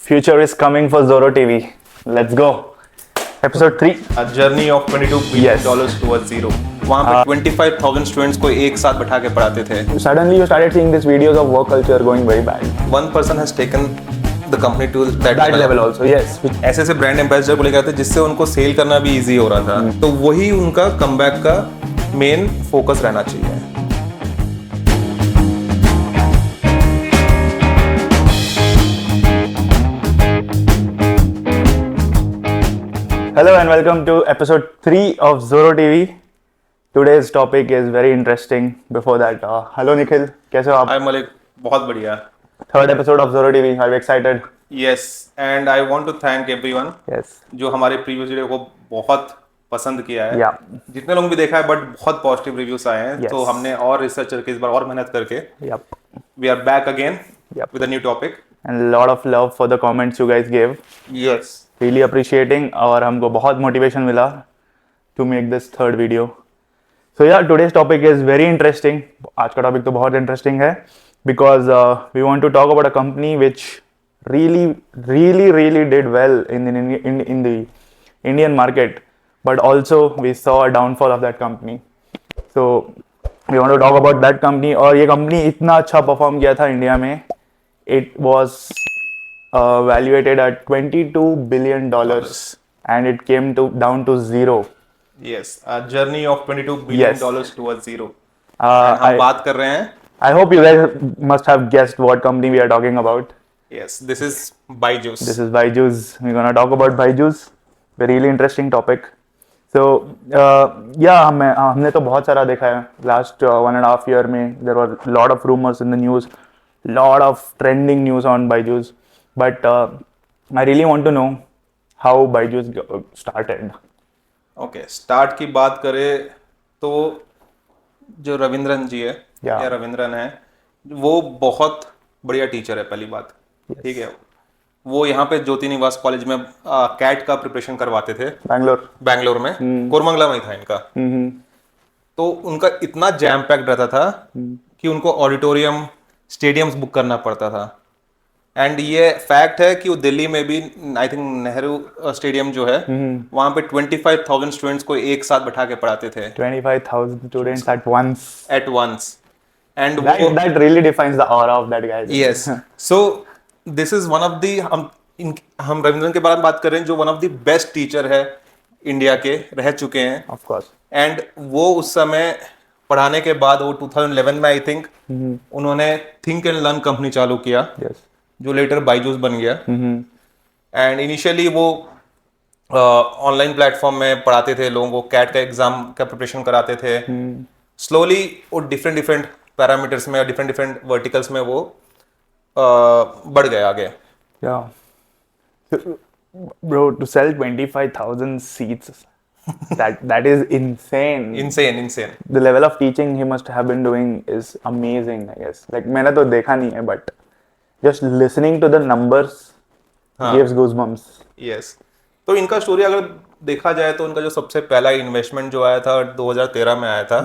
Future is coming for Zoro TV. Let's go. Episode 3. A journey of $22 billion Yes. towards zero. वहाँ पे 25,000 students को एक साथ बैठा के पढ़ाते थे. Suddenly you started seeing these videos of work culture going very bad. One person has taken the company to that Level also, yes. ऐसे ऐसे ब्रांड एम्बेसडर को लेकर आते जिससे उनको सेल करना भी इजी हो रहा था. तो वही उनका कमबैक का मेन फोकस रहना चाहिए. Hello and welcome to episode 3 of Zoro TV. Today's topic is very interesting. Before that, hello Nikhil, कैसे हो आप? हाय मलिक, बहुत बढ़िया. Third episode of Zoro TV. Are you excited? Yes, and I want to thank everyone Yes. जो हमारे previous video को बहुत पसंद किया है. Yeah. जितने लोगों ने भी देखा है बट बहुत पॉजिटिव रिव्यूज आए हैं. Yes. तो हमने और रिसर्च करके इस बार और मेहनत करके Yep. we are back again Yep. with a new topic. And a lot of love for the comments you guys gave. Yes. Really appreciating और हमको बहुत मोटिवेशन मिला to make this third video. So yeah, today's topic is very interesting. आज का topic तो बहुत interesting है because we want to talk about a company which really did well in the Indian market, but also we saw a downfall of that company. So we want to talk about that company. और ये company इतना अच्छा perform किया था India में. It was valuated at $22 billion and it came down to zero. Yes, a journey of $22 billion Yes. towards zero. हम बात कर रहे हैं. I hope you guys must have guessed what company we are talking about. Yes, this is Byju's. This is Byju's. We're gonna talk about Byju's. A really interesting topic. So yeah, हमने तो बहुत सारा देखा है. Last 1.5 year में there were a lot of rumors in the news, lot of trending news on Byju's. But I really want to know how Byju's started. Okay, start की बात करें तो जो रविंद्रन जी है Yeah. या रविंद्रन है वो बहुत बढ़िया टीचर है. पहली बात, ठीक है. वो यहाँ पे ज्योति निवास कॉलेज में कैट का प्रिपरेशन करवाते थे. बैंगलोर में कोरमंगला में ही था इनका. तो उनका इतना जैम पैक्ड रहता था कि उनको ऑडिटोरियम स्टेडियम्स बुक करना पड़ता था. एंड ये फैक्ट है कि वो दिल्ली में भी आई थिंक नेहरू स्टेडियम जो है वहां पे 25,000 स्टूडेंट्स को एक साथ बैठा के पढ़ाते थे. 25,000 students at once. And That really defines the aura of that guy. Yes. So this is one of the हम रविंद्रन के बारे में बात कर रहे हैं जो one of the best teacher है इंडिया के रह चुके हैं. Of course. एंड वो उस समय पढ़ाने के बाद वो 2011 में आई थिंक उन्होंने थिंक एंड लर्न कंपनी चालू किया. Yes. जो लेटर बायजूस बन गया. एंड इनिशियली वो ऑनलाइन प्लेटफॉर्म में पढ़ाते थे लोगों को. कैट का एग्जाम का प्रिपरेशन कराते थे. स्लोली वो डिफरेंट पैरामीटर्स में डिफरेंट वर्टिकल्स में वो बढ़ गए आगे. Yeah. So, bro, to sell 25,000 seats, that is insane. Insane. The level of teaching he must have been doing is amazing, I guess. Like मैंने तो देखा नहीं है, but just listening to the numbers gives goosebumps. Yes. तो इनका story अगर देखा जाए तो उनका जो सबसे पहला इन्वेस्टमेंट जो आया था 2013 में आया था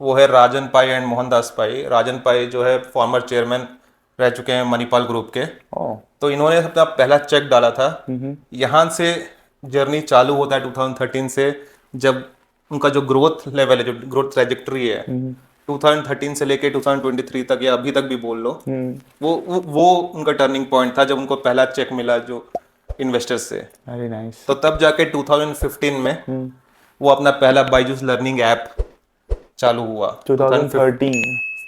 वो है राजन पाई एंड मोहनदास पाई. राजन पाई जो है फॉर्मर चेयरमैन रह चुके हैं मणिपाल ग्रुप के. Oh. तो इन्होंने अपना पहला चेक डाला था. यहाँ से जर्नी चालू होता है 2013 से, जब उनका जो ग्रोथ लेवल है, जो ग्रोथ ट्रैजेक्टरी है 2013 से लेके 2023 तक या अभी तक भी बोल लो, वो उनका टर्निंग पॉइंट था जब उनको पहला चेक मिला जो इन्वेस्टर्स से. Very nice. तो तब जाके 2015 में वो अपना पहला बायजूस लर्निंग ऐप चालू हुआ. 2013.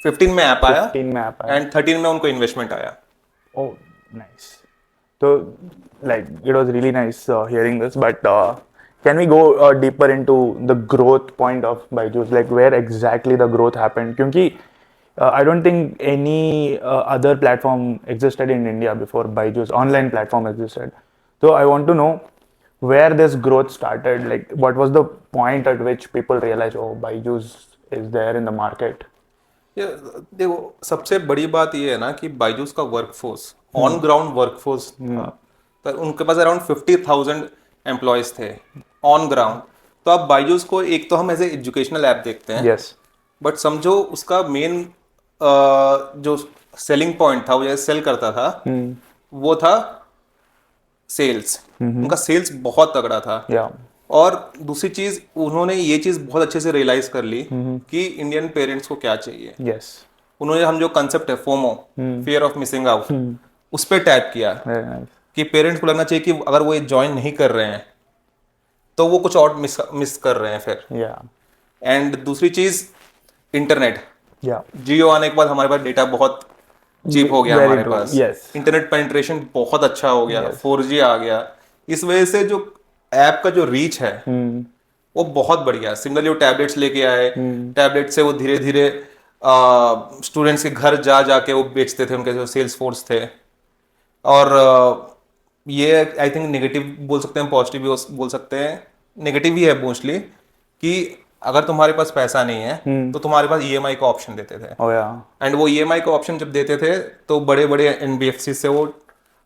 15 में ऐप आया 15 में app आया. एंड 13 में उनको इन्वेस्टमेंट आया. Oh, nice. So, like, it was really nice hearing this. But can we go deeper into the growth point of Byju's? Like, where exactly the growth happened? क्योंकि I don't think any other platform existed in India before Byju's. Online platform existed. So I want to know where this growth started. Like, what was the point at which people realized, oh, Byju's is there in the market? देखो सबसे बड़ी बात ये है ना कि बायजूस का workforce on ground workforce था. तो उनके पास अराउंड 50,000 एम्प्लॉयज थे ऑन ग्राउंड. तो आप बायजूस को एक तो हम एज ए एजुकेशनल ऐप देखते हैं. Yes. बट समझो उसका मेन जो सेलिंग पॉइंट था, वो जैसे सेल करता था वो था सेल्स, उनका सेल्स बहुत तगड़ा था। Yeah. और दूसरी चीज उन्होंने ये चीज बहुत अच्छे से रियलाइज कर ली कि इंडियन पेरेंट्स को क्या चाहिए। Yes. उन्होंने हम जो कंसेप्ट है FOMO, fear of missing out, उस पर टैप किया Very nice. कि पेरेंट्स को लगना चाहिए कि अगर वो ये ज्वाइन नहीं कर रहे हैं तो वो कुछ और मिस कर रहे हैं फिर। Yeah. एंड दूसरी चीज इंटरनेट, Yeah. जियो आने के बाद हमारे पास डेटा बहुत चीप हो गया Very हमारे true. पास। Yes. इंटरनेट पेनिट्रेशन बहुत अच्छा हो गया, 4G आ गया। इस वजह से जो ऐप का जो रीच है वो बहुत बढ़िया है। सिमिलरली वो टैबलेट्स लेके आए, टैबलेट से वो धीरे धीरे स्टूडेंट्स के घर जा जाके वो बेचते थे, उनके जो सेल्स फोर्स थे। और ये आई थिंक नेगेटिव बोल सकते हैं, पॉजिटिव भी बोल सकते हैं। नेगेटिव ही है मोस्टली कि अगर तुम्हारे पास पैसा नहीं है तो तुम्हारे पास EMI का ऑप्शन देते थे। Oh yeah. एंड वो EMI का ऑप्शन जब देते थे तो बड़े बड़े NBFC से वो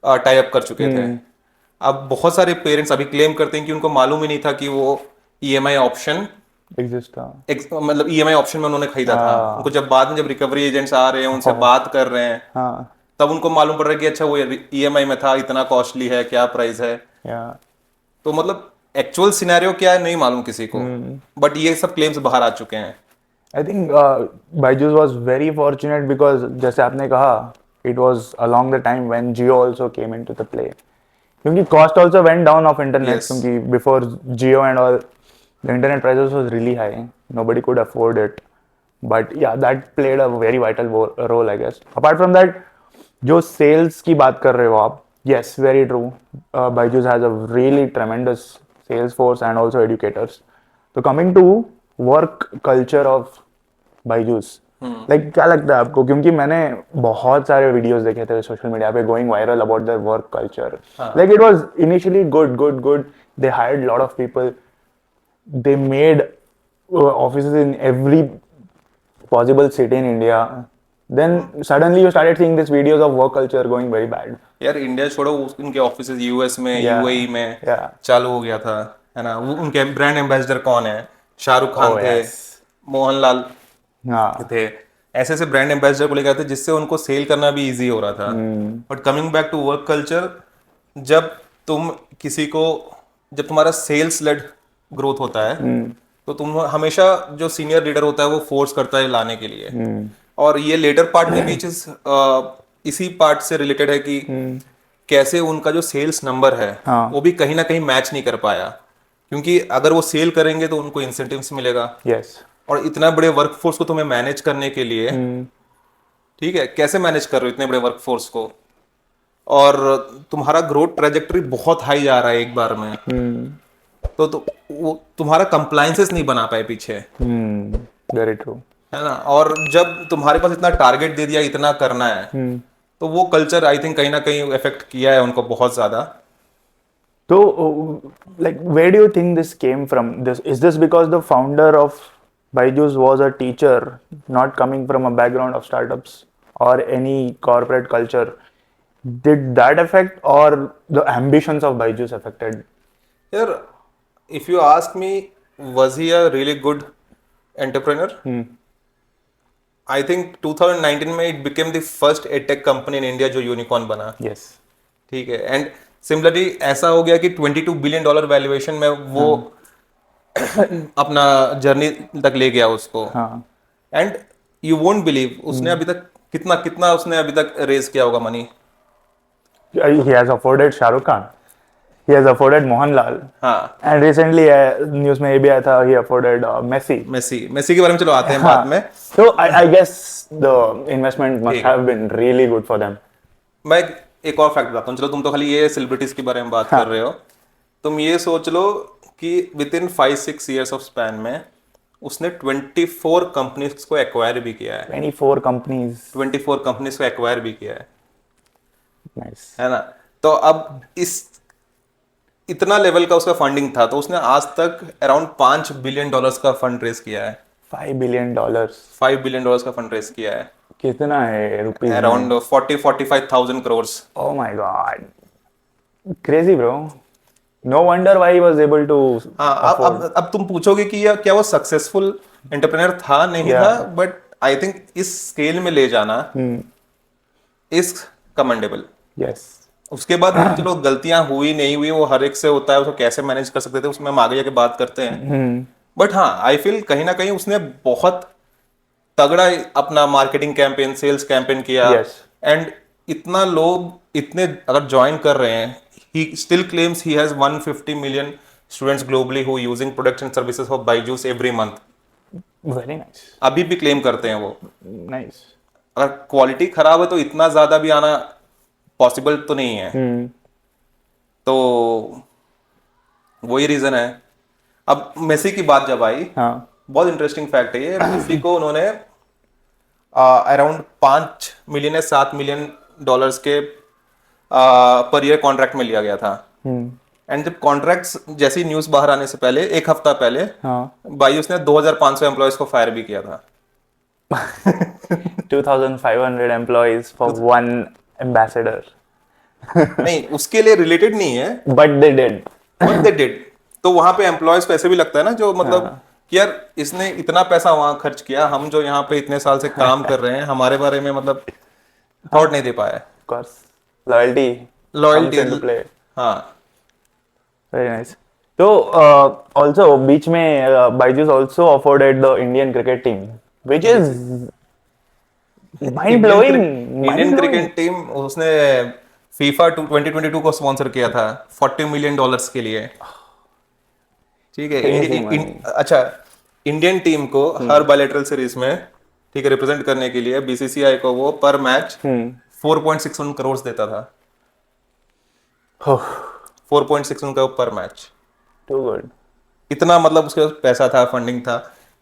टाई अप कर चुके थे। अब बहुत सारे पेरेंट्स अभी क्लेम करते हैं कि उनको मालूम ही नहीं था कि वो EMI ऑप्शन Exist था. मतलब EMI ऑप्शन में उन्होंने खरीदा था। उनको जब बाद में जब रिकवरी एजेंट्स आ रहे हैं, उनसे बात कर रहे हैं, हाँ. तब उनको मालूम पड़ रहा है कि अच्छा वो EMI में था, इतना कॉस्टली है, क्या प्राइस है। Yeah. तो मतलब एक्चुअल सिनेरियो क्या है नहीं मालूम किसी को, बट ये सब क्लेम्स बाहर आ चुके हैं। I think Byju's was very fortunate because जैसे आपने कहा, it was along the time when Jio also came into the play. क्योंकि cost also went down of internet. Yes. क्योंकि before Jio and all, the internet prices was really high. Nobody could afford it. But yeah, that played a very vital role, I guess. Apart from that, जो sales की बात कर रहे हो आप, yes, very true. Byju's has a really tremendous sales force and also educators. So coming to work culture of Byju's, like क्या लगता है आपको? क्योंकि मैंने बहुत सारे वीडियोस देखे थे सोशल मीडिया पे going viral about their work culture. Like it was initially good. They hired lot of people. They made offices in every possible city in India. Then suddenly you started seeing these videos of work culture going very bad. यार India छोड़ो, उनके offices US में, UAE में Yeah. चालू हो गया था, है ना। वो उनके ब्रांड एम्बेसडर कौन है? शाहरुख खान थे, मोहनलाल हाँ. थे। ऐसे ऐसे ब्रांड एम्बेसडर को लेकर थे जिससे उनको सेल करना भी इजी हो रहा था। But coming back to work culture, जब तुम किसी को, जब तुम्हारा सेल्स लेड ग्रोथ होता है तो तुम हमेशा, जो सीनियर लीडर होता है वो फोर्स करता है लाने के लिए। और ये लेटर पार्ट में भी चीज इसी पार्ट से रिलेटेड है कि कैसे उनका जो सेल्स नंबर है वो भी कहीं ना कहीं मैच नहीं कर पाया, क्योंकि अगर वो सेल करेंगे तो उनको इंसेंटिव्स मिलेगा। Yes. और इतना बड़े वर्कफोर्स को तुम्हें मैनेज करने के लिए, ठीक है, कैसे मैनेज कर रहे हो इतने बड़े वर्कफोर्स को, और तुम्हारा ग्रोथ ट्रेजेक्टरी बहुत हाई जा रहा है एक बार में, तो वो तुम्हारा कंप्लायंसेस नहीं बना पाए पीछे, Very true. है ना। और जब तुम्हारे पास इतना टारगेट दे दिया इतना करना है, तो वो कल्चर आई थिंक कहीं ना कहीं इफेक्ट किया है उनको बहुत ज्यादा। So, like, where do you think this came from? Is this because the founder of Byju's was a teacher, not coming from a background of startups or any corporate culture? Did that affect, or the ambitions of Byju's affected? यार, if you ask me, was he a really good entrepreneur? I think 2019 में it became the first edtech company in India जो unicorn बना। Yes. ठीक है। And similarly ऐसा हो गया कि $22 बिलियन वैल्यूएशन में वो अपना जर्नी तक ले गया उसको। हाँ. एंड यू वोंट बिलीव उसने अभी तक कितना उसने अभी तक रेज किया होगा money. He has afforded Shah Rukh Khan. He has afforded Mohanlal. हाँ, And recently, news में ये भी आया था, he afforded Messi. मेसी के बारे में चलो आते हैं बाद में। So I guess the investment must have been really good for them. मैं एक और फैक्ट बताता हूँ। चलो, तुम तो खाली ये सेलिब्रिटीज के बारे में बात कर रहे हो, तुम ये सोच लो कि with in 5-6 years of span में उसने 24 कंपनीज को एक्वायर भी किया है। 24 companies. 24 कंपनीज को एक्वायर भी किया है, Nice. है ना। तो अब इस इतना लेवल का उसका फंडिंग था, तो उसने आज तक अराउंड $5 बिलियन का फंड रेज किया है। $5 billion. $5 बिलियन का फंड रेज किया है। कितना है rupees? Around 40-45,000 crores। Oh my God. Crazy, bro. No wonder why he was able to हाँ, अब तुम पूछोगे कि क्या वो सक्सेसफुल एंटरप्रेन्योर था, नहीं था, बट आई थिंक इस स्केल में ले जाना इज कमेंडेबल। Yes. उसके बाद चलो गलतियां हुई नहीं हुई वो हर एक से होता है, उसको कैसे मैनेज कर सकते थे उसमें हम आगे जाके बात करते हैं। बट हाँ आई फील कहीं ना कहीं उसने बहुत तगड़ा अपना मार्केटिंग कैंपेन सेल्स कैंपेन किया। Yes. एंड इतना लोग इतने अगर ज्वाइन कर रहे हैं, he still claims he has 150 million students globally who using products and services of Byju's every month. Very nice. अभी भी क्लेम करते हैं वो। Nice. अगर क्वालिटी खराब है तो इतना ज्यादा भी आना पॉसिबल तो नहीं है। तो वही रीजन है। अब मेसी की बात जब आई, हाँ. बहुत इंटरेस्टिंग फैक्ट है ये, मेसी को उन्होंने अराउंड 5 मिलियन या 7 मिलियन डॉलर्स के पर ईयर कॉन्ट्रैक्ट में लिया गया था। एंड जब कॉन्ट्रैक्ट्स जैसी न्यूज बाहर आने से पहले एक हफ्ता पहले हाँ. बायूस ने 2500 एम्प्लॉयज को फायर भी किया था। 2,500 employees for one ambassador. नहीं उसके लिए रिलेटेड नहीं है, But they did. But they did. तो वहां पे एम्प्लॉयज को ऐसे भी लगता है ना, जो मतलब कि यार इसने इतना पैसा वहां खर्च किया, हम जो यहाँ पे इतने साल से काम कर रहे हैं हमारे बारे में मतलब थॉट नहीं दे पाया। Of course. Loyalty. Loyalty comes into play. हाँ। Very nice. So, also, बीच में Byju's also afforded the Indian cricket team, which is mind blowing. Indian cricket team उसने फीफा 2022 को स्पॉन्सर किया था $40 मिलियन के लिए। ठीक है। अच्छा, इंडियन टीम को हर बायलैटरल सीरीज में ठीक है रिप्रेजेंट करने के लिए बीसीसीआई को वो पर मैच 4.61 करोड़ देता था। 4.61 करोड़ पर मैच। Too good. इतना मतलब उसके पास पैसा था, फंडिंग था।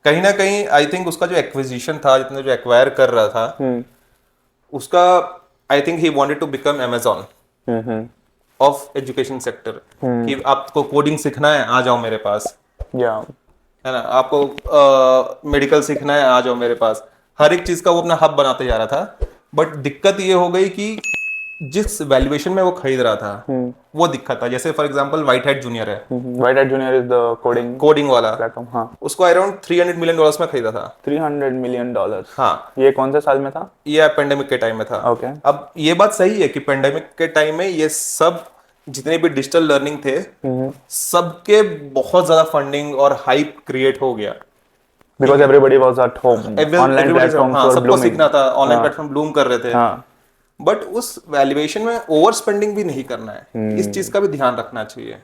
कहीं ना कहीं आई थिंक उसका जो एक्विजिशन था, जितना जो एक्वायर कर रहा था उसका, I think he wanted to become Amazon of education sector. कि आपको कोडिंग सीखना है आ जाओ मेरे पास, Yeah. है ना, आपको मेडिकल सीखना है आ जाओ मेरे पास। हर एक चीज का वो अपना हब बनाते जा रहा था। बट दिक्कत ये हो गई कि जिस वैल्यूएशन में वो खरीद रहा था वो दिक्कत था। जैसे for example white hat junior है, White Hat Junior is the coding coding वाला, platform. हाँ. उसको अराउंड $300 मिलियन में खरीदा था। $300 million. हाँ, ये कौन से साल में था? ये पेंडेमिक के टाइम में था। Okay. अब ये बात सही है कि पेंडेमिक के टाइम में ये सब जितने भी डिजिटल लर्निंग थे सबके बहुत ज्यादा फंडिंग और हाइप क्रिएट हो गया। Because everybody was at home. Online platforms हाँ, were सबको blooming. सीखना था, ऑनलाइन प्लेटफॉर्म ब्लूम कर रहे थे। हाँ. बट उस वैल्यूएशन में ओवर स्पेंडिंग भी नहीं करना है। इस चीज का भी ध्यान रखना चाहिए।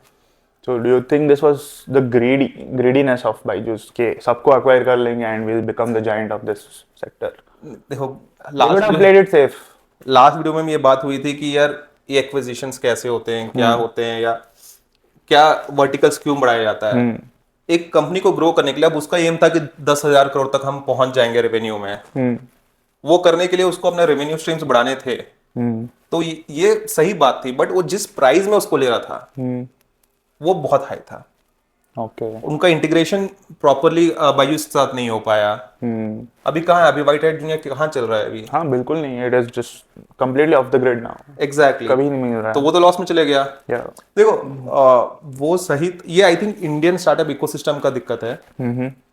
So do you think this was the greediness of Byju's के सबको acquire कर लेंगे and will become the giant of this sector? देखो They would have played it safe. Last video में ये बात हुई थी कि यार ये एक्विजिशंस कैसे होते हैं, क्या होते हैं, या क्या वर्टिकल्स क्यों बढ़ाया जाता है। एक कंपनी को ग्रो करने के लिए अब उसका एम था कि 10,000 करोड़ तक हम पहुंच जाएंगे रेवेन्यू में। वो करने के लिए उसको अपने रेवेन्यू स्ट्रीम्स बढ़ाने थे। तो ये सही बात थी। बट वो जिस प्राइस में उसको ले रहा था वो बहुत हाई था। Okay. उनका इंटीग्रेशन प्रॉपरली बायजूस के साथ नहीं हो पाया। अभी कहाँ है, अभी व्हाइट हैट जूनियर कहाँ चल रहा है अभी? हाँ बिल्कुल नहीं, it is just completely off the grid now. Exactly कभी नहीं मिल रहा तो वो तो लॉस में चले गया। है। देखो वो सही, ये I think Indian startup ecosystem का दिक्कत है।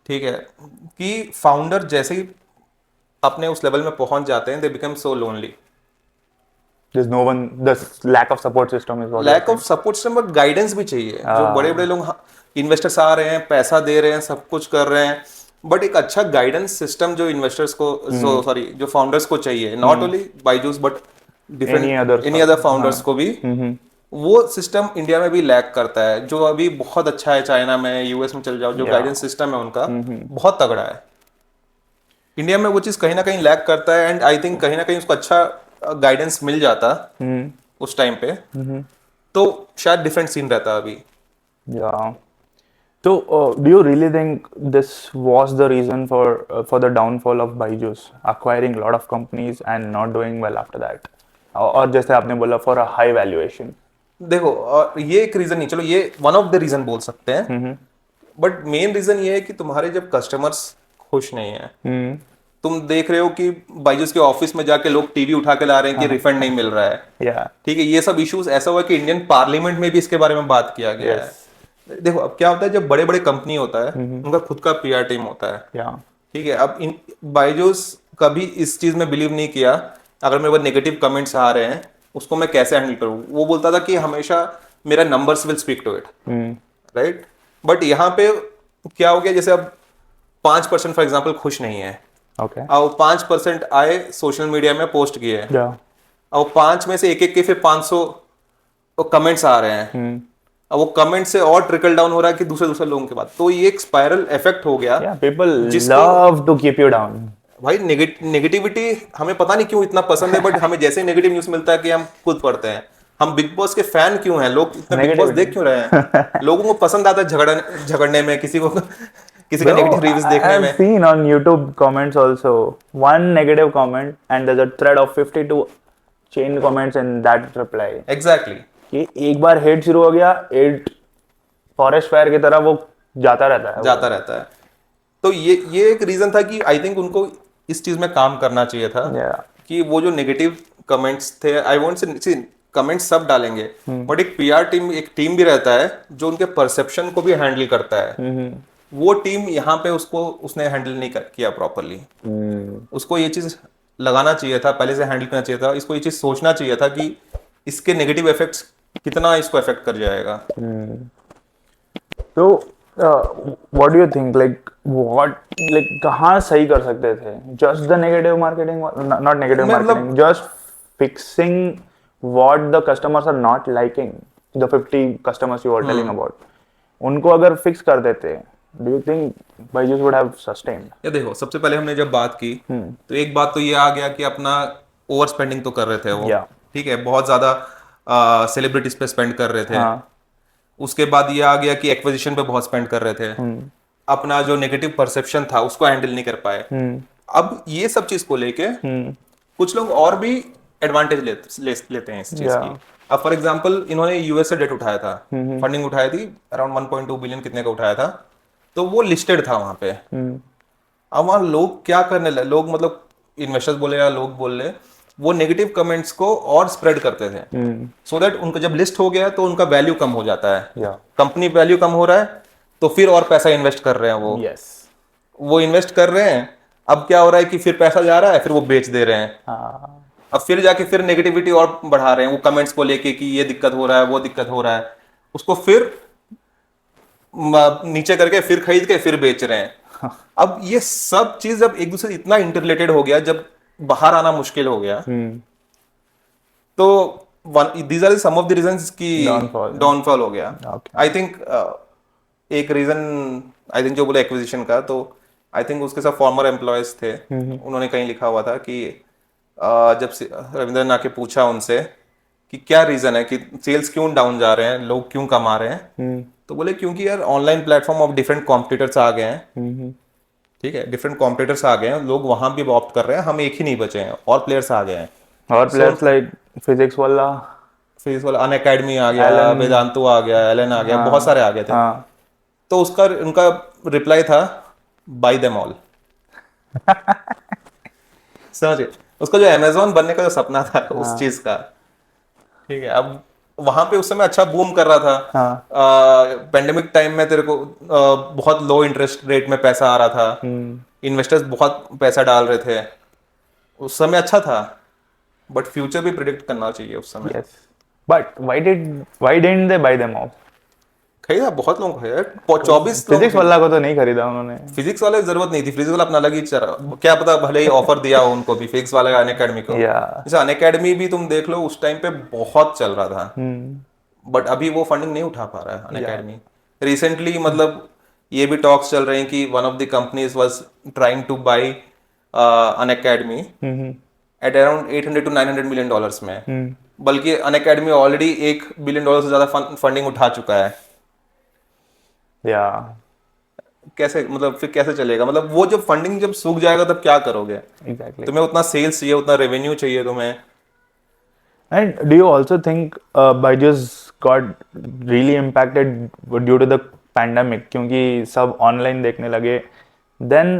ठीक है कि फाउंडर जैसे ही अपने उस लेवल में पहुंच जाते हैं they become so lonely. There's no one, the lack of support system is what. Lack of support system और गाइडेंस भी चाहिए। जो बड़े बड़े लोग इन्वेस्टर्स आ रहे हैं, पैसा दे रहे हैं, सब कुछ कर रहे हैं, बट एक अच्छा गाइडेंस सिस्टम जो इन्वेस्टर्स को जो फाउंडर्स को चाहिए, not only Byju's but different any other founders को भी, वो सिस्टम इंडिया में भी लैक करता है। जो अभी बहुत अच्छा है चाइना में, यूएस में चल जाओ, जो गाइडेंस सिस्टम है उनका बहुत तगड़ा है। इंडिया में वो चीज कहीं ना कहीं लैक करता है। एंड आई थिंक कहीं ना कहीं उसको अच्छा गाइडेंस मिल जाता उस टाइम पे तो शायद डिफरेंट सीन रहता अभी। Yeah. So, do you really think this was the reason for the downfall of Byju's, acquiring a lot of companies and not doing well after that? और जैसे आपने बोला for a high valuation. देखो ये एक reason नहीं, चलो ये वन ऑफ द रीजन बोल सकते हैं, बट मेन रीजन ये है कि तुम्हारे जब कस्टमर्स खुश नहीं है, तुम देख रहे हो कि बायजूस के ऑफिस में जाके लोग टीवी उठा के ला रहे हैं कि रिफंड नहीं मिल रहा है। Yeah. ठीक है, ये सब इश्यूज ऐसा हुआ कि इंडियन पार्लियामेंट में भी इसके बारे में बात किया गया है। देखो अब क्या होता है, जब बड़े बड़े कंपनी होता है उनका खुद का पीआर टीम होता है। Yeah. ठीक है, अब बायजूस कभी इस चीज में बिलीव नहीं किया, अगर मेरे पास नेगेटिव कमेंट्स आ रहे हैं उसको मैं कैसे हैंडल करूँ। वो बोलता था कि हमेशा मेरा numbers will speak to it, right. But यहाँ पे क्या हो गया, जैसे अब 5% फॉर एग्जाम्पल खुश नहीं है, ओके, अब 5% आए सोशल मीडिया में पोस्ट किए, या अब 5 में से एक एक के फिर 500 कमेंट्स आ रहे हैं, अब वो कमेंट से और ट्रिकल डाउन हो रहा है कि दूसरे दूसरे लोगों के बाद, तो ये एक स्पाइरल इफेक्ट हो गया। पीपल जिसको love to keep you down. भाई नेगेटिविटी हमें पता नहीं क्यों इतना पसंद है, बट हमें जैसे नेगेटिव न्यूज मिलता है कि हम खुद पढ़ते हैं। हम बिग बॉस के फैन क्यों हैं, लोग इतना बिग बॉस देख क्यों रहे हैं? लोगों को पसंद आता है झगड़ने में, किसी को किसी का नेगेटिव रिव्यूज देखने I've में। seen on YouTube comments also one negative comment and there's a thread of 52 chain comments in that reply. Exactly कि एक बार हेट शुरू हो गया, हेट फॉरेस्ट फायर की तरह वो जाता रहता है। तो ये एक रीजन था कि आई थिंक उनको इस चीज में काम करना चाहिए था। Yeah. कि वो जो नेगेटिव कमेंट्स थे, आई वोंट से कमेंट्स सब डालेंगे, बट एक पीआर टीम, एक टीम भी रहता है जो उनके परसेप्शन को भी हैंडल करता है। वो टीम यहाँ पे उसने हैंडल नहीं किया प्रॉपरली। उसको ये चीज लगाना चाहिए था, पहले से हैंडल करना चाहिए था, इसको ये चीज सोचना चाहिए था कि इसके नेगेटिव इफेक्ट्स कितना इसको इफेक्ट कर जाएगा। तो what do you think, like कहाँ सही कर सकते थे? Just the negative marketing, not negative marketing, just fixing what the customers are not liking, the 50 customers you are telling about, उनको अगर फिक्स कर देते, do you think Byju's would have sustained? या देखो, सबसे पहले हमने जब बात की तो एक बात तो ये आ गया कि अपना ओवर स्पेंडिंग तो कर रहे थे वो, ठीक है, बहुत ज्यादा सेलिब्रिटीज पे स्पेंड कर रहे थे। उसके बाद ये आ गया कि एक्विजिशन पे बहुत स्पेंड कर रहे थे। अपना जो नेगेटिव परसेप्शन था उसको हैंडल नहीं कर पाए। अब ये सब चीज को लेके कुछ लोग और भी एडवांटेज लेते हैं इस चीज की। अब फॉर एग्जांपल इन्होंने यूएस से डेट उठाया था, फंडिंग उठाई थी, अराउंड 1.2 बिलियन कितने का उठाया था, तो वो लिस्टेड था वहां पे। अब वहां लोग क्या करने लगे, लोग मतलब इन्वेस्टर्स बोले या लोग बोल रहे, वो नेगेटिव कमेंट्स को और स्प्रेड करते थे, सो दैट उनका जब लिस्ट हो गया तो उनका वैल्यू कम हो जाता है। कंपनी वैल्यू कम हो रहा है तो फिर और पैसा इन्वेस्ट कर रहे हैं वो इन्वेस्ट कर रहे हैं। अब क्या हो रहा है कि फिर पैसा जा रहा है, फिर वो बेच दे रहे हैं। अब फिर जाके फिर नेगेटिविटी और बढ़ा रहे हैं वो कमेंट्स को लेके कि ये दिक्कत हो रहा है, वो दिक्कत हो रहा है, उसको फिर नीचे करके फिर खरीद के फिर बेच रहे हैं। अब ये सब चीज जब एक दूसरे से इतना इंटररिलेटेड हो गया, जब बाहर आना मुश्किल हो गया, तो these are some of the reasons की डाउनफॉल हो गया। आई थिंक एक रीजन, आई थिंक जो बोले एक्विजिशन का, तो आई थिंक उसके साथ फॉर्मर एम्प्लॉयज थे, उन्होंने कहीं लिखा हुआ था कि जब रविंद्र ने आके पूछा उनसे कि क्या रीजन है कि सेल्स क्यों डाउन जा रहे हैं, लोग क्यों कमा रहे हैं, तो बोले क्योंकि यार online platform of different competitors आ गए हैं, ठीक है, डिफरेंट कॉम्पिटिटर्स आ गए हैं, लोग वहां भी ऑप्ट कर रहे हैं, हम एक ही नहीं बचे हैं, और प्लेयर्स आ गए हैं, और प्लेयर्स लाइक फिजिक्स वाला अनअकैडमी आ गया, वेदांतु आ गया, एलन आ गया, बहुत सारे आ गए थे। तो उनका रिप्लाई था बाय देम ऑल। समझिए, उसका जो अमेज़न बनने का जो सपना था उस चीज का, ठीक है, अब वहां पे उस समय अच्छा बूम कर रहा था। पेंडेमिक टाइम में तेरे को बहुत लो इंटरेस्ट रेट में पैसा आ रहा था, इन्वेस्टर्स बहुत पैसा डाल रहे थे, उस समय अच्छा था, बट फ्यूचर भी प्रिडिक्ट करना चाहिए उस समय। But why didn't they bye them all? खरीदा बहुत लोग खरीदा, 24 फिजिक्स वाला को तो नहीं खरीदा उन्होंने। फिजिक्स वाले की जरूरत नहीं थी, फिजिक्स वाला अपना अलग ही चला, क्या पता भले ही ऑफर दिया हो उनको भी, फिजिक्स वाले अनअकैडमी को। जैसे अनअकैडमी भी तुम देख लो, उस टाइम पे बहुत चल रहा था, बट अभी वो फंडिंग नहीं उठा पा रहा है अनअकैडमी। रिसेंटली मतलब ये भी टॉक्स चल रहे हैं कि one of the companies was trying to buy Unacademy at around 800 to 900 million dollars में, बल्कि अनअकैडमी ऑलरेडी $1 बिलियन से ज्यादा फंडिंग उठा चुका है। कैसे, मतलब फिर कैसे चलेगा? मतलब वो जब फंडिंग जब सूख जाएगा तब क्या करोगे? तुम्हें उतना सेल्स चाहिए, उतना रेवेन्यू चाहिए तुम्हें। And do you also think Byju's got really impacted due to the pandemic? क्योंकि सब ऑनलाइन देखने लगे। Then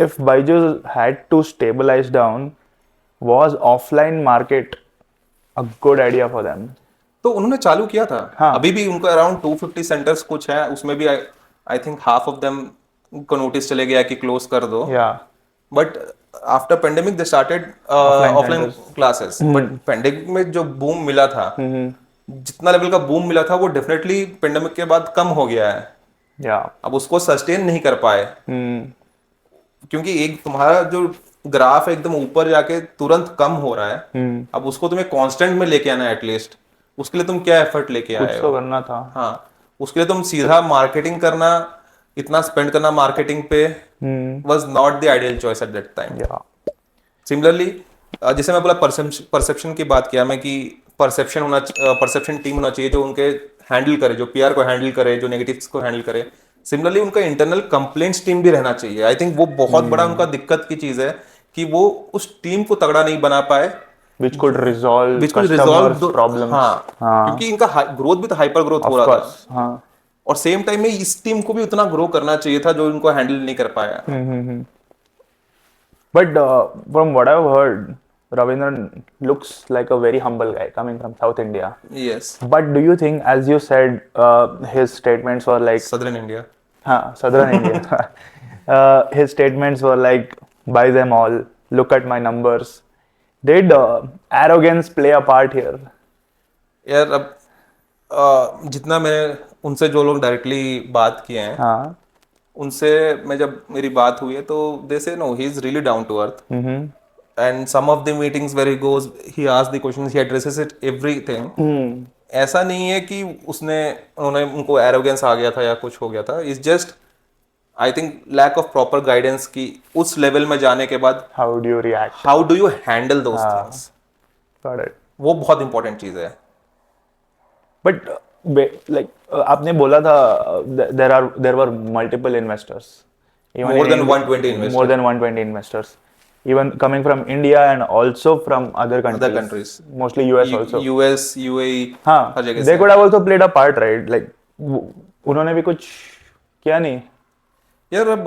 if Byju's had to stabilize down, was offline market a good idea for them? तो उन्होंने चालू किया था। अभी भी उनको अराउंड 250 सेंटर्स कुछ है, उसमें भी I think half of them को नोटिस चले गया कि क्लोज कर दो। Yeah. But after pandemic they started Offline offline centers. Classes, but pandemic में जो बूम मिला था, जितना लेवल का बूम मिला था वो डेफिनेटली पेंडेमिक के बाद कम हो गया है। Yeah. अब उसको सस्टेन नहीं कर पाए, Hmm. क्योंकि एक तुम्हारा जो ग्राफ है एकदम ऊपर जाके तुरंत कम हो रहा है। अब उसको तुम्हें कांस्टेंट में लेके आना है एटलीस्ट, उसके लिए तुम क्या एफर्ट लेके कुछ आए तो हो? करना था. हाँ, उसके लिए तुम सीधा मार्केटिंग करना, इतना स्पेंड करना मार्केटिंग पे was not the ideal choice at that time. Yeah. Similarly जैसे मैं बोला परसेप्शन की बात किया मैं कि परसेप्शन टीम होना चाहिए जो उनके हैंडल करे, जो पीआर को हैंडल करे, जो नेगेटिव्स को हैंडल करे। सिमिलरली उनका इंटरनल कंप्लेंट्स टीम भी रहना चाहिए। आई थिंक वो बहुत बड़ा उनका दिक्कत की चीज है कि वो उस टीम को तगड़ा नहीं बना पाए Which could resolve which could customers' resolve problems. हाँ, हाँ. क्योंकि इनका ग्रोथ भी तो हाइपर ग्रोथ हो Of रहा course. था, हाँ. और सेम टाइम में इस टीम को भी उतना ग्रो करना चाहिए था जो इनको हैंडल नहीं कर पाया। But from what I've heard, Ravindran looks like a very humble guy coming from South India. Yes, But do you think, as you said, his statements were like, southern India. Southern India, his statements were like, buy them all, look at my numbers. Did arrogance play a part here? यार अब जितना मैंने उनसे जो लोग directly बात किए हैं, हाँ. उनसे मैं जब मेरी बात हुई है तो they say no he is really down to earth, and some of the meetings where he goes he asks the questions, he addresses it everything. ऐसा नहीं है कि उन्होंने उनको एरोगेंस आ गया था या कुछ हो गया था। It's just I think lack of proper guidance की उस लेवल में जाने के बाद How do you react? How do you handle those things, Got it. वो बहुत इंपॉर्टेंट चीज है। But like आपने बोला था there were multiple investors. Even More in than India- 120 investors. More than 120 investors. Even coming from India and also from other countries. countries. Mostly US also. US, UAE, हाँ. हर जगह They से। could have also played a part, right? Like उन्होंने भी कुछ किया नहीं. यार अब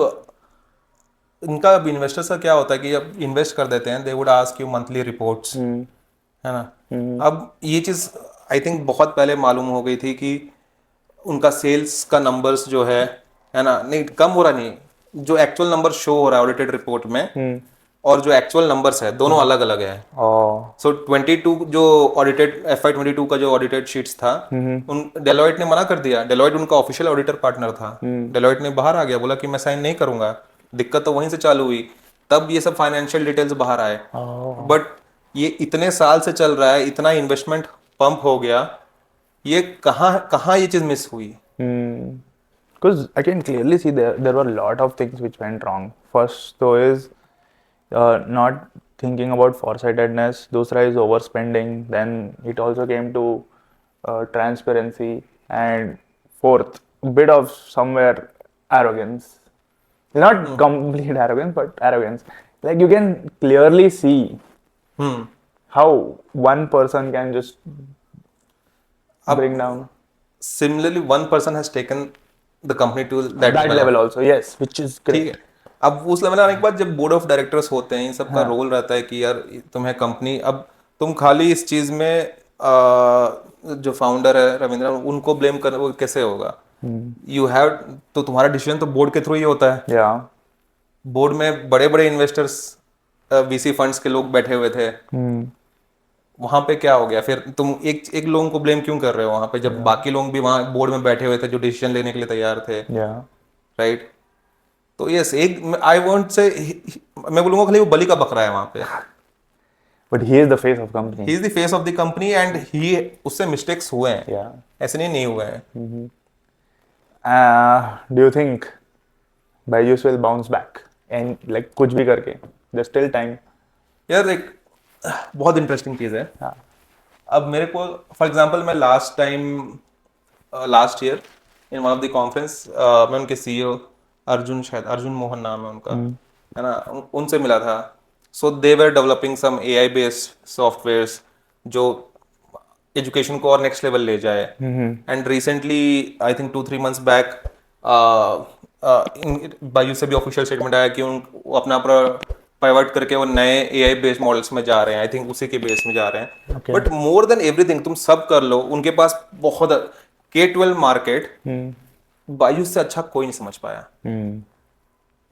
इनका अब इन्वेस्टर्स का क्या होता है कि अब इन्वेस्ट कर देते हैं, they would ask you monthly reports, है ना। अब ये चीज़ आई थिंक बहुत पहले मालूम हो गई थी कि उनका सेल्स का नंबर्स जो है ना, नहीं कम हो रहा, नहीं, जो एक्चुअल नंबर शो हो रहा है ऑडिटेड रिपोर्ट में और जो एक्चुअल नंबर्स है दोनों अलग अलग है। Oh. सो 22 जो ऑडिटेड FY22 का जो ऑडिटेड शीट्स था, उन डेलॉइट ने मना कर दिया। डेलॉइट उनका ऑफिशियल ऑडिटर पार्टनर था, डेलॉइट ने बाहर आ गया, बोला कि मैं साइन नहीं करूंगा। दिक्कत तो वहीं से चालू हुई, तब ये सब फाइनेंशियल डिटेल्स बाहर आए। बट ये इतने साल से चल रहा है, इतना इन्वेस्टमेंट पंप हो गया, ये कहाँ ये चीज मिस हुई? Because I can clearly see there were a lot of things which went wrong. First, though, is not thinking about foresightedness. Dusra is overspending. Then it also came to transparency, and fourth, bit of somewhere arrogance. Not complete arrogance, but arrogance. Like you can clearly see how one person can just bring down Similarly, one person has taken the company to that level also. Yes, which is ठीक great. है। अब उस level आने के बाद जब board of directors होते हैं, इन सब का रोल रहता है कि यार तुम्हें कंपनी, अब तुम खाली इस चीज में जो फाउंडर है रविंद्र, उनको ब्लेम कर वो कैसे होगा? यू हैव तो तुम्हारा डिसीजन तो बोर्ड के थ्रू ही होता है। Yeah. बोर्ड में बड़े बड़े इन्वेस्टर्स, VC फंड्स के लोग बैठे हुए थे। वहां पे क्या हो गया फिर? तुम एक लोगों को ब्लेम क्यों कर रहे हो वहां पे, जब बाकी लोग भी वहां बोर्ड में बैठे हुए थे जो डिसीजन लेने के लिए तैयार थे, Yeah. राइट? तो यस, एक आई वांट से, मैं बोलूंगा खाली वो बलि का बकरा है वहां पे। But he is the face of company. He is the face of the company and he, उससे मिस्टेक्स हुए हैं, Yeah. ऐसे नहीं हुए हैं। Do you think Byju's will bounce back and like कुछ भी करके? There's still time. यार एक बहुत इंटरेस्टिंग चीज है। हाँ. अब मेरे को फॉर एग्जांपल, मैं last year in one of the conference, मैं उनके CEO अर्जुन, शायद अर्जुन मोहन नाम है उनका, है ना, उनसे मिला था। सो दे वर डेवलपिंग सम AI बेस्ड सॉफ्टवेयर्स जो एजुकेशन को और नेक्स्ट लेवल ले जाए। And recently I think 2-3 months back Byju से भी ऑफिशियल स्टेटमेंट आया कि वो अपना पाइवट करके वो नए AI बेस्ड मॉडल्स में जा रहे हैं। आई थिंक उसी के बेस में जा रहे हैं। बट मोर देन एवरीथिंग, तुम सब कर लो, उनके पास बहुत K-12 मार्केट बायजू से अच्छा कोई नहीं समझ पाया।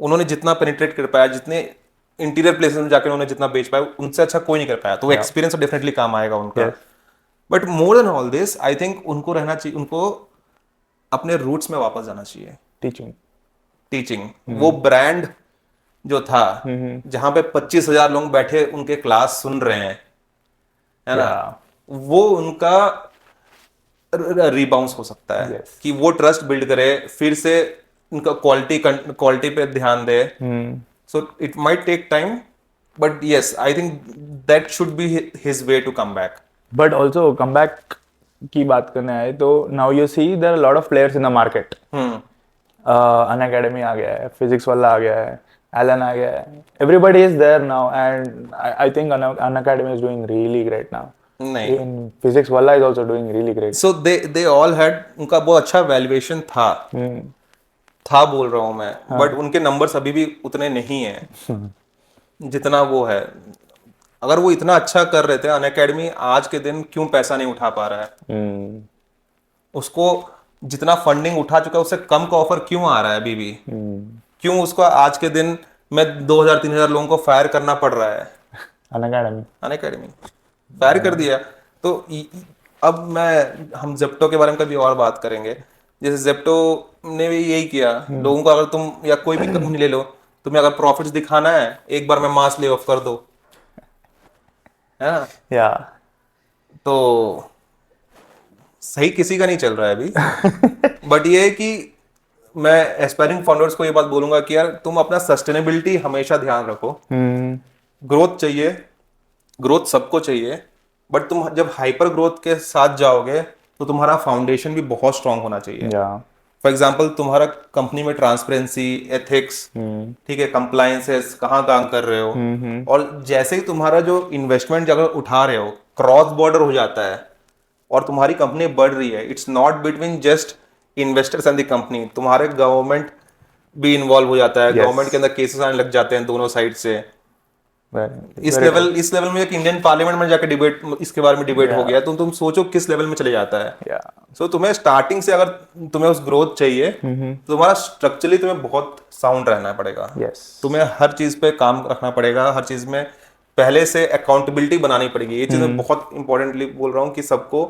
उन्होंने जितना पेनिट्रेट कर पाया, जितने इंटीरियर प्लेसेस में जाकर उन्होंने जितना बेच पाया उनसे अच्छा कोई नहीं कर पाया, तो वो एक्सपीरियंस डेफिनेटली काम आएगा उनका। Yes. But more than all this I think उनको रहना चाहिए, उनको अपने रूट्स में वापस जाना चाहिए। Teaching. टीचिंग, वो ब्रांड जो था जहां पे 25,000 लोग बैठे उनके क्लास सुन रहे हैं, है ना, Yeah. वो उनका रीबाउंस हो सकता है Yes. कि वो ट्रस्ट बिल्ड करे, फिर से उनका क्वालिटी पे ध्यान दे। So it might take time, but yes I think that should be his way to come back. But also come back की बात करने आए तो now you see there are a lot of players in the market. Unacademy आ गया है, physics वाला आ गया है, एलन आ गया है, everybody is there now and I think Unacademy is doing really great now. नहीं, Even physics वाला is also doing really great. So they all had, उनका बहुत अच्छा वैल्यूएशन था बोल रहा हूं मैं, बट उनके नंबर्स अभी भी उतने नहीं है जितना वो है। अगर वो इतना अच्छा कर रहे थे, अन अकेडमी आज के दिन क्यों पैसा नहीं उठा पा रहा है? उसको जितना फंडिंग उठा चुका है उससे कम का ऑफर क्यों आ रहा है अभी भी? क्यों उसको आज के दिन में 2,000-3,000 लोगों को फायर करना पड़ रहा है? अन अकेडमी फायर कर दिया। तो अब हम जेप्टो के बारे में कभी और बात करेंगे। जैसे जेप्टो ने भी यही किया, लोगों को, अगर तुम या कोई भी कंपनी ले लो, तुम्हें अगर प्रॉफिट्स दिखाना है एक बार में मास ले ऑफ कर दो, है ना? या तो सही किसी का नहीं चल रहा है अभी। बट ये है कि मैं एस्पायरिंग फाउंडर्स को ये बात बोलूंगा कि यार तुम अपना सस्टेनेबिलिटी हमेशा ध्यान रखो। ग्रोथ चाहिए, ग्रोथ सबको चाहिए, बट तुम जब हाइपर ग्रोथ के साथ जाओगे तो तुम्हारा फाउंडेशन भी बहुत स्ट्रांग होना चाहिए। फॉर एग्जाम्पल, तुम्हारा कंपनी में ट्रांसपेरेंसी, एथिक्स, ठीक है, कंप्लायंसेस, कहाँ काम कर रहे हो, और जैसे ही तुम्हारा जो इन्वेस्टमेंट अगर उठा रहे हो क्रॉस बॉर्डर हो जाता है और तुम्हारी कंपनी बढ़ रही है, it's not between just investors and the company, तुम्हारे गवर्नमेंट भी इन्वॉल्व हो जाता है। गवर्नमेंट के अंदर केसेस आने लग जाते हैं दोनों साइड से। इस लेवल में एक इंडियन पार्लियामेंट में जाकर डिबेट, इसके बारे में डिबेट हो गया, तो तुम सोचो किस लेवल में चले जाता है। सो तुम्हें स्टार्टिंग से अगर तुम्हें उस ग्रोथ चाहिए तो तुम्हारा स्ट्रक्चरली तुम्हें बहुत साउंड रहना पड़ेगा। तुम्हें हर चीज पे काम रखना पड़ेगा, हर चीज में पहले से अकाउंटेबिलिटी बनानी पड़ेगी। ये चीज मैं बहुत इंपॉर्टेंटली बोल रहा हूँ कि सबको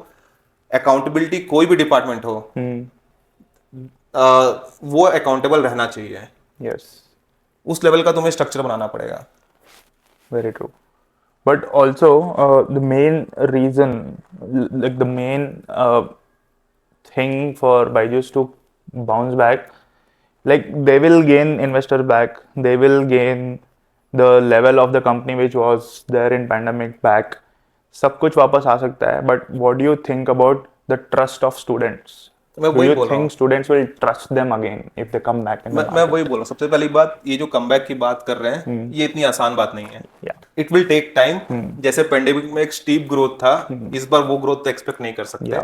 अकाउंटेबिलिटी, कोई भी डिपार्टमेंट हो, वो अकाउंटेबल रहना चाहिए। उस लेवल का तुम्हें स्ट्रक्चर बनाना पड़ेगा। Very true. But also, the main reason, like the main thing for Byju's to bounce back, like they will gain investors back, they will gain the level of the company which was there in pandemic back. सब कुछ वापस आ सकता है, but what do you think about the trust of students? Do you think students will trust them again if they come back? मैं वही बोल रहा हूँ। सबसे पहली बात, ये जो कमबैक की बात कर रहे हैं, ये इतनी आसान बात नहीं है। It will take time. जैसे पेंडेमिक में एक स्टीप ग्रोथ था, इस बार वो ग्रोथ तो एक्सपेक्ट नहीं कर सकते।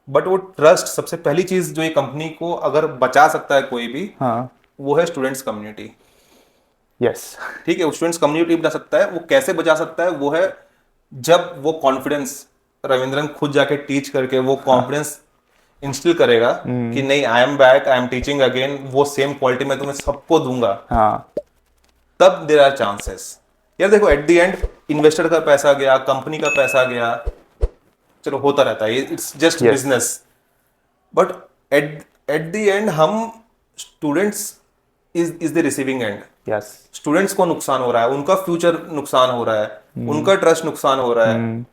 बट वो ट्रस्ट, सबसे पहली चीज जो ये कंपनी को अगर बचा सकता है कोई भी, वो है स्टूडेंट्स कम्युनिटी। यस, ठीक है, स्टूडेंट्स कम्युनिटी बचा सकता है। वो कैसे बचा सकता है? वो है जब वो कॉन्फिडेंस, रविंद्रन खुद जाके टीच करके वो कॉन्फिडेंस इंस्टिल करेगा कि नहीं, I am back, I am teaching again, वो सेम क्वालिटी मैं तुम्हें सबको दूंगा, तब देयर आर चांसेस। यार देखो, एट द एंड इन्वेस्टर का पैसा गया, कंपनी का पैसा गया, चलो होता रहता है, it's just business. But at the end हम students is the receiving end. Students को नुकसान हो रहा है, उनका फ्यूचर नुकसान हो रहा है, उनका ट्रस्ट नुकसान हो रहा है।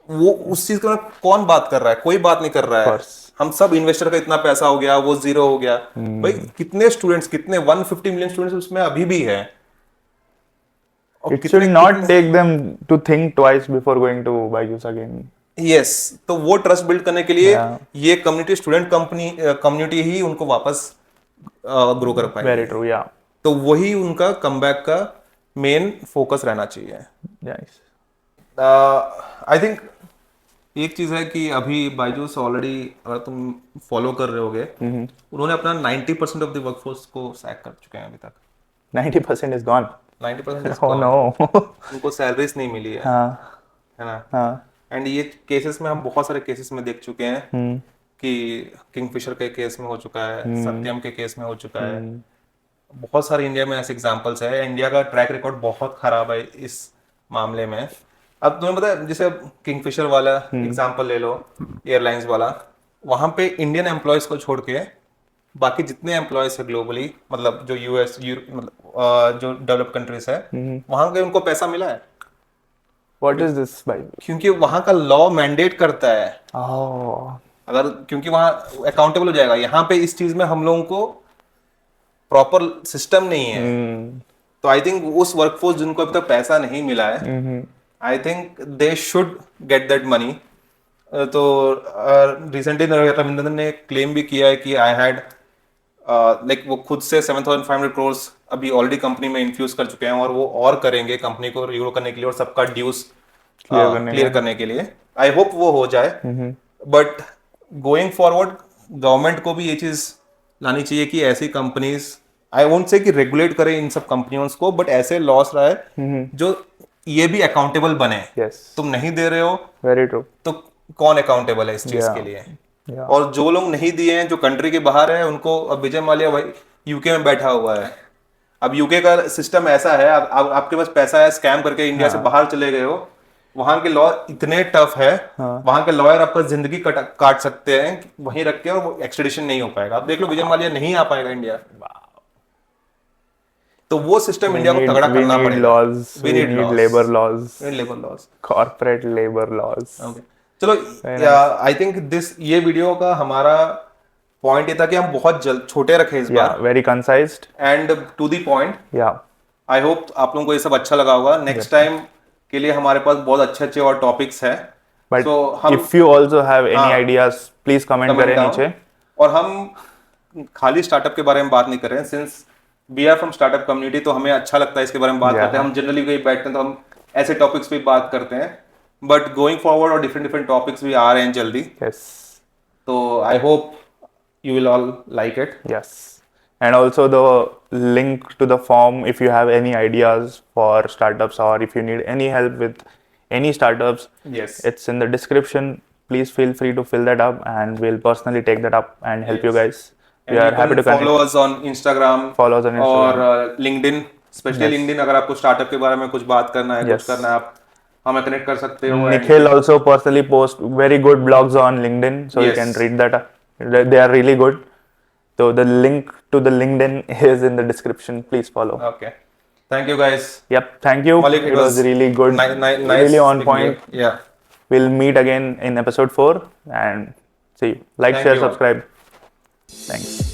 वो उस चीज का कौन बात कर रहा है? कोई बात नहीं कर रहा है। हम सब इन्वेस्टर का इतना पैसा हो गया, वो जीरो हो गया। भाई कितने स्टूडेंट्स, कितने 150 मिलियन स्टूडेंट्स उसमें अभी भी है। It should not take them to think twice before going to Byju's again. Yes, तो वो ट्रस्ट बिल्ड करने के लिए ये कम्युनिटी, स्टूडेंट कम्युनिटी ही उनको वापस ग्रो कर पाएगी। Very true, yeah. तो वही उनका कमबैक का मेन फोकस रहना चाहिए। Nice. आई थिंक एक चीज है कि अभी बायजूस ऑलरेडी, अगर तुम फॉलो कर रहे होगे, उन्होंने अपना 90% ऑफ द वर्कफोर्स को सैक कर चुके हैं अभी तक। 90% is gone. 90% is Oh gone. no. उनको सैलरीज नहीं मिली है, है ना? एंड ये केसेस में हम बहुत सारे केसेस में देख चुके हैं कि किंगफिशर के केस में हो चुका है, सत्यम के केस में हो चुका है, बहुत सारे इंडिया में ऐसे एग्जांपल्स है। इंडिया का ट्रैक रिकॉर्ड बहुत खराब है इस मामले में। अब तुम्हें पता है, जैसे किंगफिशर वाला एग्जांपल ले लो, एयरलाइंस वाला, वहां पे इंडियन एम्प्लॉयज को छोड़ के बाकी जितने एम्प्लॉयज है ग्लोबली, मतलब जो यूएस मतलब जो डेवलप कंट्रीज है, वहां के उनको पैसा मिला है। What is this by? क्योंकि वहां का लॉ मैंडेट करता है, Oh, अगर क्योंकि वहां अकाउंटेबल हो जाएगा। यहाँ पे इस चीज में हम लोगों को प्रॉपर सिस्टम नहीं है। तो आई थिंक उस वर्कफोर्स जिनको अभी तक पैसा नहीं मिला है, I think they should get that money. तो रिसेंटली रविंद्रन ने क्लेम भी किया है कि आई हैड लाइक वो खुद से 7,500 करोड़ अभी ऑलरेडी कंपनी में इन्फ्यूज कर चुके हैं, और वो और करेंगे कंपनी को रिग्रो करने के लिए और सबका ड्यूज क्लियर करने के लिए। आई होप वो हो जाए। बट गोइंग फॉरवर्ड गवर्नमेंट को भी ये चीज लानी चाहिए कि ऐसी कंपनीज, आई वोंट से कि रेगुलेट करें इन सब कंपनियों को, बट ऐसे लॉस रहा है जो ये भी अकाउंटेबल बने। yes. तुम नहीं दे रहे हो Very true. तो कौन अकाउंटेबल है इस चीज के लिए? और जो लोग नहीं दिए हैं, जो कंट्री के बाहर है, उनको, अब विजय माल्या भाई यूके में बैठा हुआ है। अब यूके का सिस्टम ऐसा है, अब आपके पास पैसा है, स्कैम करके इंडिया से बाहर चले गए हो, वहां के लॉ इतने टफ है, वहां के लॉयर आपका जिंदगी काट सकते हैं वहीं रख के, और वो एक्सट्रेडिशन नहीं हो पाएगा। अब देख लो, विजय माल्या नहीं आ पाएगा इंडिया। तो वो सिस्टम इंडिया को तगड़ा करना पड़ेगा। We need labor laws, labour laws, corporate labor laws. चलो, आई थिंक ये वीडियो का हमारा पॉइंट ये था कि हम बहुत छोटे रखे इस बार, Very concise. And to the point. Yeah. I hope आप लोगों को ये सब अच्छा लगा होगा। नेक्स्ट टाइम के लिए हमारे पास बहुत अच्छे अच्छे और टॉपिक्स हैं। But So, हम if you also have any ideas, please comment करें down. नीचे. और हम खाली स्टार्टअप के बारे में बात नहीं कर रहे हैं, since we are from startup community, तो हमें अच्छा लगता है इसके बारे में बात करते हैं। हम जनरली कहीं बैठते हैं तो हम ऐसे टॉपिक्स पे बात करते हैं, बट गोइंग फॉरवर्ड और डिफरेंट डिफरेंट टॉपिक्स भी आ रहे हैं जल्दी। Yes. तो I hope you will all like it. Yes. And also the link to the form, if you have any ideas for startups or if you need any help with any startups, Yes. it's in the description. Please feel free to fill that up and we'll personally take that up and help you guys. We are happy to follow us on Instagram. Follow us on Instagram. और LinkedIn, specially LinkedIn, अगर आपको startup के बारे में कुछ बात करना है, कुछ करना है, आप हमें कनेक्ट कर सकते हो। Nikhil also personally post very good blogs on LinkedIn, so you can read that. They are really good. So the link to the LinkedIn is in the description. Please follow. Okay. Thank you guys. Yep. Thank you. Malik, it was really good. Nice, really on point. Yeah. We'll meet again in episode 4 and see you. Like, share, subscribe. Thanks.